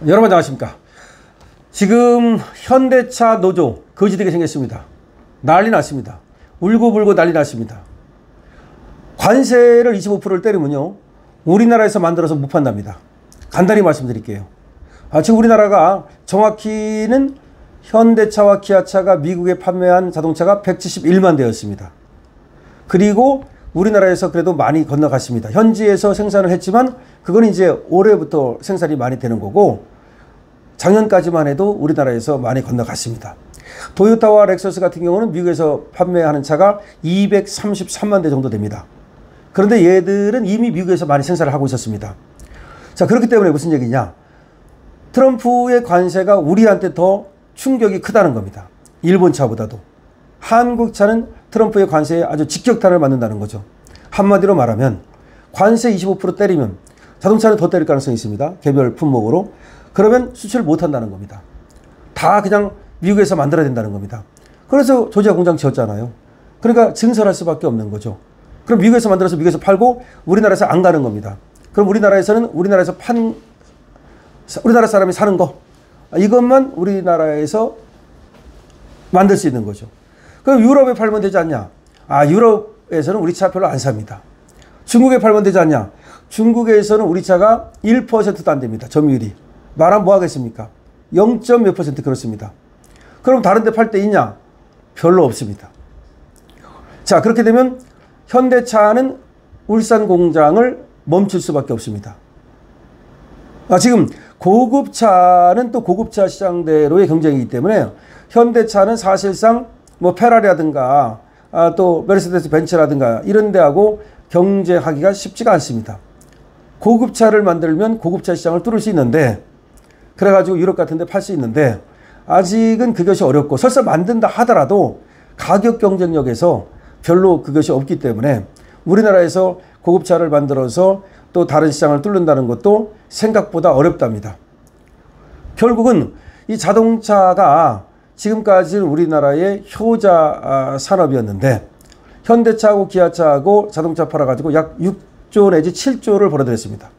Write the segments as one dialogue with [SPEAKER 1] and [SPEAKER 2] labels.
[SPEAKER 1] 여러분 안녕하십니까. 지금 현대차 노조 거지되게 생겼습니다. 난리 났습니다. 울고불고 난리 났습니다. 관세를 25%를 때리면요, 우리나라에서 만들어서 못 판답니다. 간단히 말씀드릴게요. 지금 우리나라가 정확히는 현대차와 기아차가 미국에 판매한 자동차가 171만 대였습니다. 그리고 우리나라에서 그래도 많이 건너갔습니다. 현지에서 생산을 했지만 그건 이제 올해부터 생산이 많이 되는 거고, 작년까지만 해도 우리나라에서 많이 건너갔습니다. 도요타와 렉서스 같은 경우는 미국에서 판매하는 차가 233만 대 정도 됩니다. 그런데 얘들은 이미 미국에서 많이 생산을 하고 있었습니다. 자, 그렇기 때문에 무슨 얘기냐? 트럼프의 관세가 우리한테 더 충격이 크다는 겁니다. 일본 차보다도. 한국 차는 트럼프의 관세에 아주 직격탄을 맞는다는 거죠. 한마디로 말하면 관세 25% 때리면 자동차는 더 때릴 가능성이 있습니다. 개별 품목으로. 그러면 수출 못 한다는 겁니다. 다 그냥 미국에서 만들어야 된다는 겁니다. 그래서 조지아 공장 지었잖아요. 그러니까 증설할 수밖에 없는 거죠. 그럼 미국에서 만들어서 미국에서 팔고 우리나라에서 안 가는 겁니다. 그럼 우리나라에서는 우리나라 사람이 사는 거, 이것만 우리나라에서 만들 수 있는 거죠. 그럼 유럽에 팔면 되지 않냐? 유럽에서는 우리 차 별로 안 삽니다. 중국에 팔면 되지 않냐? 중국에서는 우리 차가 1%도 안 됩니다. 점유율이. 말하면 뭐 하겠습니까? 0. 몇 % 그렇습니다. 그럼 다른 데 팔 때 있냐? 별로 없습니다. 자, 그렇게 되면 현대차는 울산 공장을 멈출 수밖에 없습니다. 지금 고급차는 또 고급차 시장대로의 경쟁이기 때문에 현대차는 사실상 뭐 페라리라든가 또 메르세데스 벤츠라든가 이런 데하고 경쟁하기가 쉽지가 않습니다. 고급차를 만들면 고급차 시장을 뚫을 수 있는데, 그래가지고 유럽 같은 데 팔 수 있는데, 아직은 그것이 어렵고, 설사 만든다 하더라도 가격 경쟁력에서 별로 그것이 없기 때문에 우리나라에서 고급차를 만들어서 또 다른 시장을 뚫는다는 것도 생각보다 어렵답니다. 결국은 이 자동차가 지금까지는 우리나라의 효자 산업이었는데, 현대차하고 기아차하고 자동차 팔아가지고 약 6조 내지 7조를 벌어들였습니다.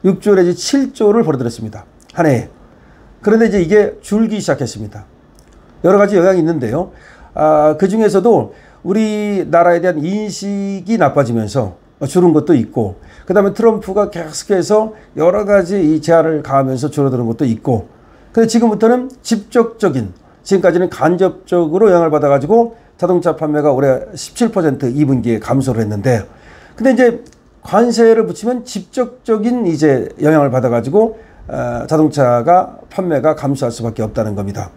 [SPEAKER 1] 6조 내지 7조를 벌어들였습니다. 한 해에. 그런데 이제 이게 줄기 시작했습니다. 여러 가지 영향이 있는데요. 그 중에서도 우리나라에 대한 인식이 나빠지면서 줄은 것도 있고, 그 다음에 트럼프가 계속해서 여러 가지 이 제한을 가하면서 줄어드는 것도 있고, 근데 지금부터는 직접적인, 지금까지는 간접적으로 영향을 받아가지고 자동차 판매가 올해 17% 2분기에 감소를 했는데, 근데 이제 관세를 붙이면 직접적인 이제 영향을 받아가지고 자동차가 판매가 감소할 수밖에 없다는 겁니다.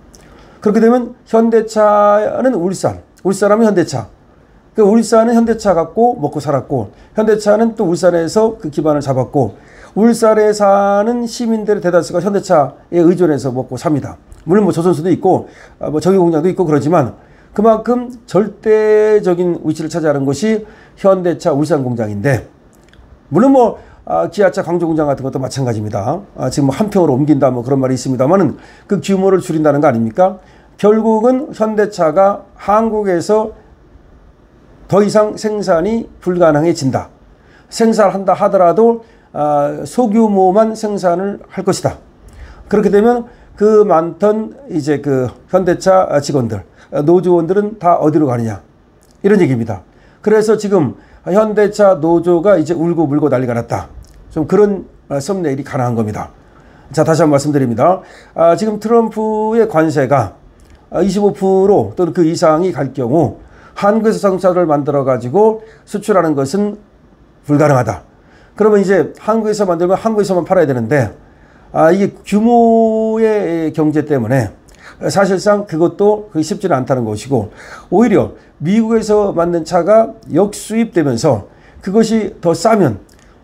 [SPEAKER 1] 그렇게 되면 현대차는 울산하면 현대차. 그 울산은 현대차 갖고 먹고 살았고, 현대차는 또 울산에서 그 기반을 잡았고, 울산에 사는 시민들의 대다수가 현대차에 의존해서 먹고 삽니다. 물론 뭐 조선소도 있고, 뭐 정유공장도 있고 그러지만, 그만큼 절대적인 위치를 차지하는 것이 현대차 울산 공장인데, 물론 뭐 기아차 광주 공장 같은 것도 마찬가지입니다. 지금 뭐 한 평으로 옮긴다 뭐 그런 말이 있습니다만은 그 규모를 줄인다는 거 아닙니까? 결국은 현대차가 한국에서 더 이상 생산이 불가능해진다. 생산한다 하더라도 소규모만 생산을 할 것이다. 그렇게 되면 그 많던 이제 그 현대차 직원들, 노조원들은 다 어디로 가느냐, 이런 얘기입니다. 그래서 지금 현대차 노조가 이제 울고불고 난리가 났다. 좀 그런 썸네일이 가능한 겁니다. 자, 다시 한번 말씀드립니다. 지금 트럼프의 관세가 25% 또는 그 이상이 갈 경우 한국에서 자동차를 만들어 가지고 수출하는 것은 불가능하다. 그러면 이제 한국에서 만들면 한국에서만 팔아야 되는데, 이게 규모의 경제 때문에 사실상 그것도 쉽지는 않다는 것이고, 오히려 미국에서 만든 차가 역수입되면서 그것이 더 싸면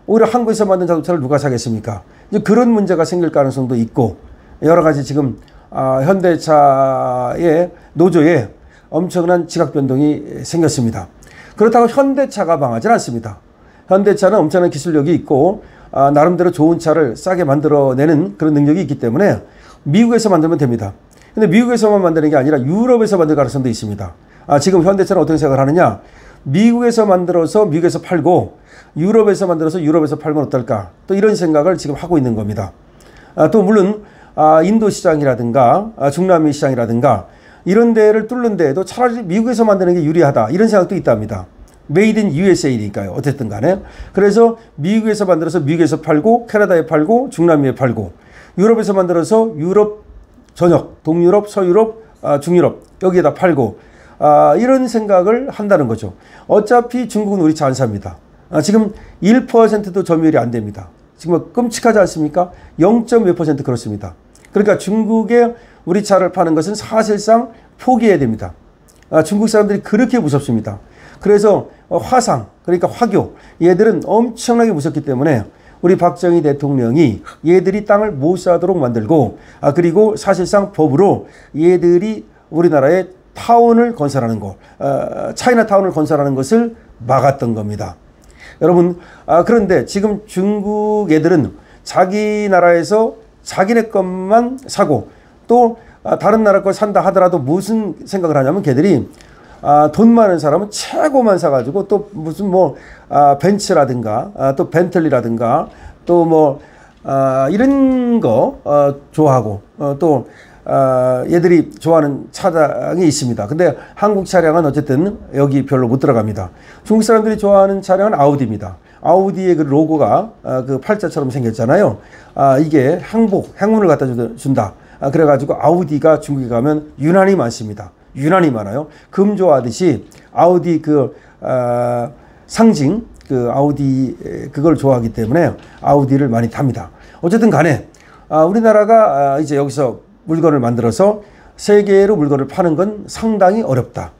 [SPEAKER 1] 오히려 한국에서 만든 자동차를 누가 사겠습니까? 이제 그런 문제가 생길 가능성도 있고, 여러 가지 지금 현대차의 노조에 엄청난 지각 변동이 생겼습니다. 그렇다고 현대차가 망하지는 않습니다. 현대차는 엄청난 기술력이 있고 나름대로 좋은 차를 싸게 만들어내는 그런 능력이 있기 때문에 미국에서 만들면 됩니다. 근데 미국에서만 만드는 게 아니라 유럽에서 만들 가능성도 있습니다. 지금 현대차는 어떤 생각을 하느냐? 미국에서 만들어서 미국에서 팔고 유럽에서 만들어서 유럽에서 팔면 어떨까? 또 이런 생각을 지금 하고 있는 겁니다. 또 물론 인도 시장이라든가 중남미 시장이라든가 이런 데를 뚫는 데에도 차라리 미국에서 만드는 게 유리하다 이런 생각도 있답니다. 메이드 인 USA니까요. 어쨌든 간에. 그래서 미국에서 만들어서 미국에서 팔고 캐나다에 팔고 중남미에 팔고 유럽에서 만들어서 유럽 전역, 동유럽, 서유럽, 중유럽 여기에다 팔고 이런 생각을 한다는 거죠. 어차피 중국은 우리 차 안 삽니다. 지금 1%도 점유율이 안 됩니다. 지금 끔찍하지 않습니까? 0.몇% 그렇습니다. 그러니까 중국에 우리 차를 파는 것은 사실상 포기해야 됩니다. 중국 사람들이 그렇게 무섭습니다. 그래서 화상, 그러니까 화교, 얘들은 엄청나게 무섭기 때문에 우리 박정희 대통령이 얘들이 땅을 못 사도록 만들고 그리고 사실상 법으로 얘들이 우리나라에 타운을 건설하는 것, 차이나타운을 건설하는 것을 막았던 겁니다. 여러분, 그런데 지금 중국 애들은 자기 나라에서 자기네 것만 사고 또 다른 나라 걸 산다 하더라도 무슨 생각을 하냐면 걔들이 돈 많은 사람은 최고만 사가지고 또 무슨 뭐 벤츠라든가 또 벤틀리라든가 또 뭐 이런 거 좋아하고 또 얘들이 좋아하는 차량이 있습니다. 근데 한국 차량은 어쨌든 여기 별로 못 들어갑니다. 중국 사람들이 좋아하는 차량은 아우디입니다. 아우디의 그 로고가 그 팔자처럼 생겼잖아요. 이게 행운을 갖다 준다. 그래가지고 아우디가 중국에 가면 유난히 많습니다. 유난히 많아요. 금 좋아하듯이 아우디 그 상징 그 아우디 그걸 좋아하기 때문에 아우디를 많이 탑니다. 어쨌든 간에 우리나라가 이제 여기서 물건을 만들어서 세계로 물건을 파는 건 상당히 어렵다.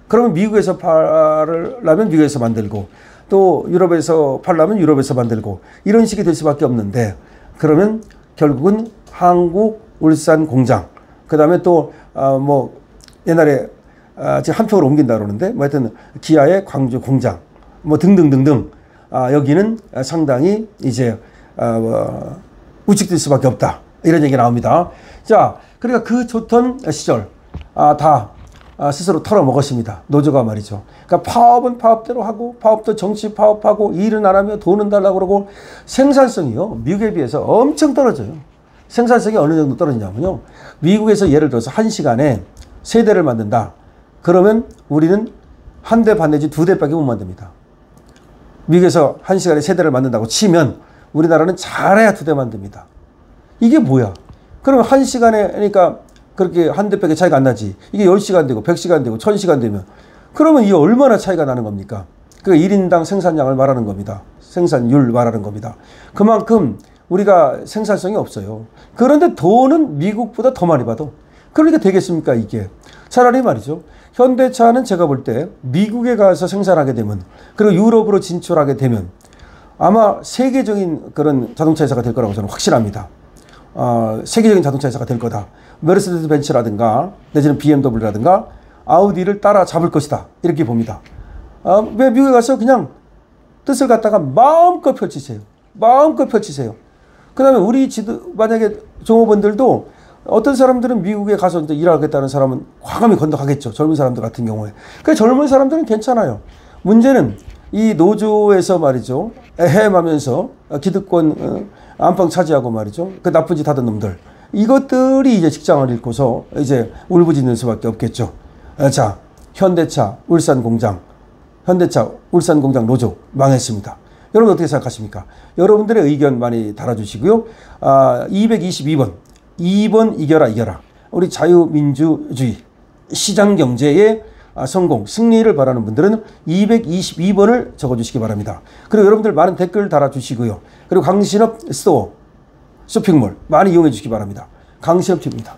[SPEAKER 1] 그러면 미국에서 팔려면 미국에서 만들고 또 유럽에서 팔려면 유럽에서 만들고 이런 식이 될 수밖에 없는데 그러면 결국은 한국 울산 공장 그 다음에 또 뭐 옛날에 지금 한평으로 옮긴다 그러는데 뭐 하여튼 기아의 광주 공장 뭐 등등등등 여기는 상당히 이제 우측될 수밖에 없다 이런 얘기 나옵니다. 자, 그러니까 그 좋던 시절 다 스스로 털어먹었습니다. 노조가 말이죠. 그러니까 파업은 파업대로 하고 파업도 정치 파업하고 일은 안 하며 돈은 달라고 그러고 생산성이요 미국에 비해서 엄청 떨어져요. 생산성이 어느 정도 떨어지냐면요. 미국에서 예를 들어서 1시간에 3대를 만든다. 그러면 우리는 1대 반 내지 2대밖에 못 만듭니다. 미국에서 1시간에 3대를 만든다고 치면 우리나라는 잘해야 2대 만듭니다. 이게 뭐야? 그러면 1시간에 그러니까 그렇게 1대밖에 차이가 안 나지. 이게 10시간 되고 100시간 되고 1000시간 되면 그러면 이게 얼마나 차이가 나는 겁니까? 그 1인당 생산량을 말하는 겁니다. 생산율 말하는 겁니다. 그만큼 우리가 생산성이 없어요. 그런데 돈은 미국보다 더 많이 받아. 그러니까 되겠습니까 이게. 차라리 말이죠. 현대차는 제가 볼 때 미국에 가서 생산하게 되면 그리고 유럽으로 진출하게 되면 아마 세계적인 그런 자동차 회사가 될 거라고 저는 확신합니다. 세계적인 자동차 회사가 될 거다. 메르세데스 벤츠라든가 내지는 BMW라든가 아우디를 따라잡을 것이다. 이렇게 봅니다. 왜 미국에 가서 그냥 뜻을 갖다가 마음껏 펼치세요. 마음껏 펼치세요. 그 다음에 우리 만약에 종업원들도 어떤 사람들은 미국에 가서 이제 일하겠다는 사람은 과감히 건너가겠죠. 젊은 사람들 같은 경우에. 그 젊은 사람들은 괜찮아요. 문제는 이 노조에서 말이죠. 헤엄하면서 기득권 안방 차지하고 말이죠. 그 나쁜 짓 하던 놈들. 이것들이 이제 직장을 잃고서 이제 울부짖는 수밖에 없겠죠. 자, 현대차 울산 공장 노조 망했습니다. 여러분 어떻게 생각하십니까? 여러분들의 의견 많이 달아주시고요. 222번 2번 이겨라. 우리 자유민주주의 시장경제의 성공, 승리를 바라는 분들은 222번을 적어주시기 바랍니다. 그리고 여러분들 많은 댓글 달아주시고요. 그리고 강신업 스토어, 쇼핑몰 많이 이용해 주시기 바랍니다. 강신업 TV입니다.